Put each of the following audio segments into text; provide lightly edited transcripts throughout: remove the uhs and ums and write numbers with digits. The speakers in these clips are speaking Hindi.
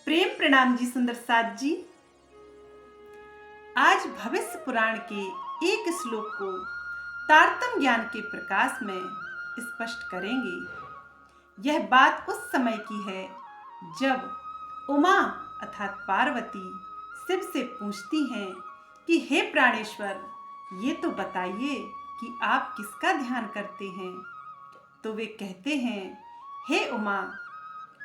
प्रेम प्रणाम जी सुंदर साथ जी। आज भविष्य पुराण के एक श्लोक को तारतम्य ज्ञान के प्रकाश में स्पष्ट करेंगे। यह बात उस समय की है जब उमा अर्थात पार्वती शिव से पूछती हैं कि हे प्राणेश्वर, ये तो बताइए कि आप किसका ध्यान करते हैं। तो वे कहते हैं, हे उमा,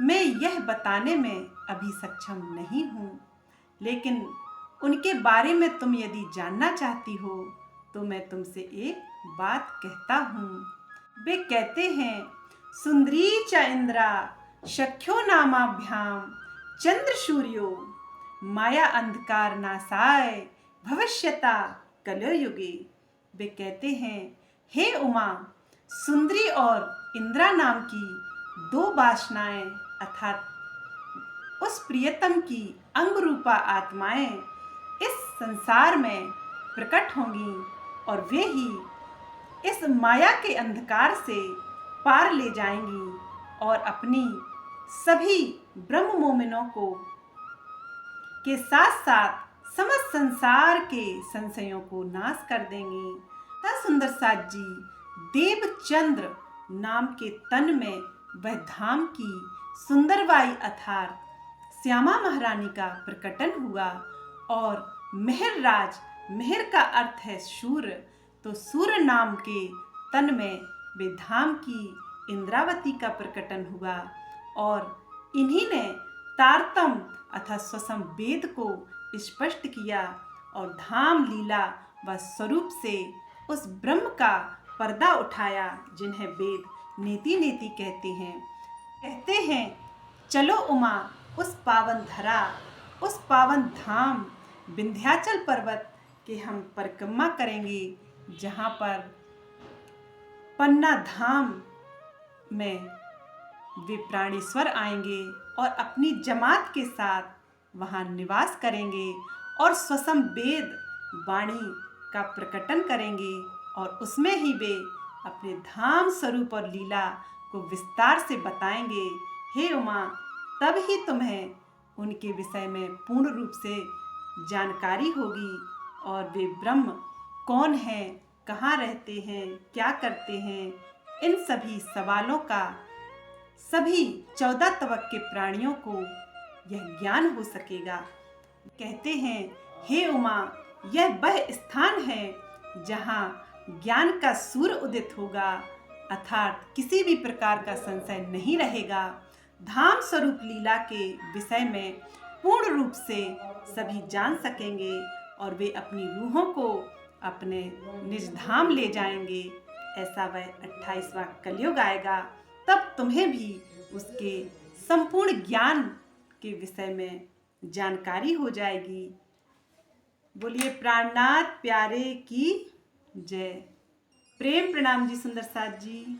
मैं यह बताने में अभी सक्षम नहीं हूँ, लेकिन उनके बारे में तुम यदि जानना चाहती हो तो मैं तुमसे एक बात कहता हूँ। वे कहते हैं, सुंदरी च इंद्रा शख्यो नामाभ्याम चंद्र सूर्यो माया अंधकार नासाय भविष्यता कलयुगे। वे कहते हैं, हे उमा, सुंदरी और इंद्रा नाम की दो वासनाएं अर्थात उस प्रियतम की अंग रूपा आत्माएं इस संसार में प्रकट होंगी और वे ही इस माया के अंधकार से पार ले जाएंगी और अपनी सभी ब्रह्म मोमिनों को के साथ साथ समस्त संसार के संशयों को नाश कर देंगी। सुंदर साथ जी, देवचंद्र नाम के तन में वह धाम की सुंदरबाई अर्थात श्यामा महारानी का प्रकटन हुआ और मेहर राज, मेहर का अर्थ है सूर्य, तो सूर्य नाम के तन में वे धाम की इंद्रावती का प्रकटन हुआ और इन्हीं ने तारतम अर्थात स्वसम वेद को स्पष्ट किया और धाम लीला व स्वरूप से उस ब्रह्म का पर्दा उठाया जिन्हें वेद नेति नेति कहते हैं, चलो उमा, उस पावन धरा, उस पावन धाम विंध्याचल पर्वत के हम परिक्रमा करेंगे, जहाँ पर पन्ना धाम में वे प्राणेश्वर आएंगे और अपनी जमात के साथ वहाँ निवास करेंगे और स्वसम वेद वाणी का प्रकटन करेंगे और उसमें ही वे अपने धाम स्वरूप और लीला को विस्तार से बताएंगे। हे उमा, तब ही तुम्हें उनके विषय में पूर्ण रूप से जानकारी होगी और वे ब्रह्म कौन हैं, कहाँ रहते हैं, क्या करते हैं, इन सभी सवालों का सभी 14 तवक के प्राणियों को यह ज्ञान हो सकेगा। कहते हैं, हे उमा, यह वह स्थान है जहाँ ज्ञान का सूर्य उदित होगा अर्थात किसी भी प्रकार का संशय नहीं रहेगा। धाम स्वरूप लीला के विषय में पूर्ण रूप से सभी जान सकेंगे और वे अपनी रूहों को अपने निज धाम ले जाएंगे। ऐसा वह 28वां कलयुग आएगा, तब तुम्हें भी उसके संपूर्ण ज्ञान के विषय में जानकारी हो जाएगी। बोलिए प्राणनाथ प्यारे की जय। प्रेम प्रणाम जी सुंदर साथ जी।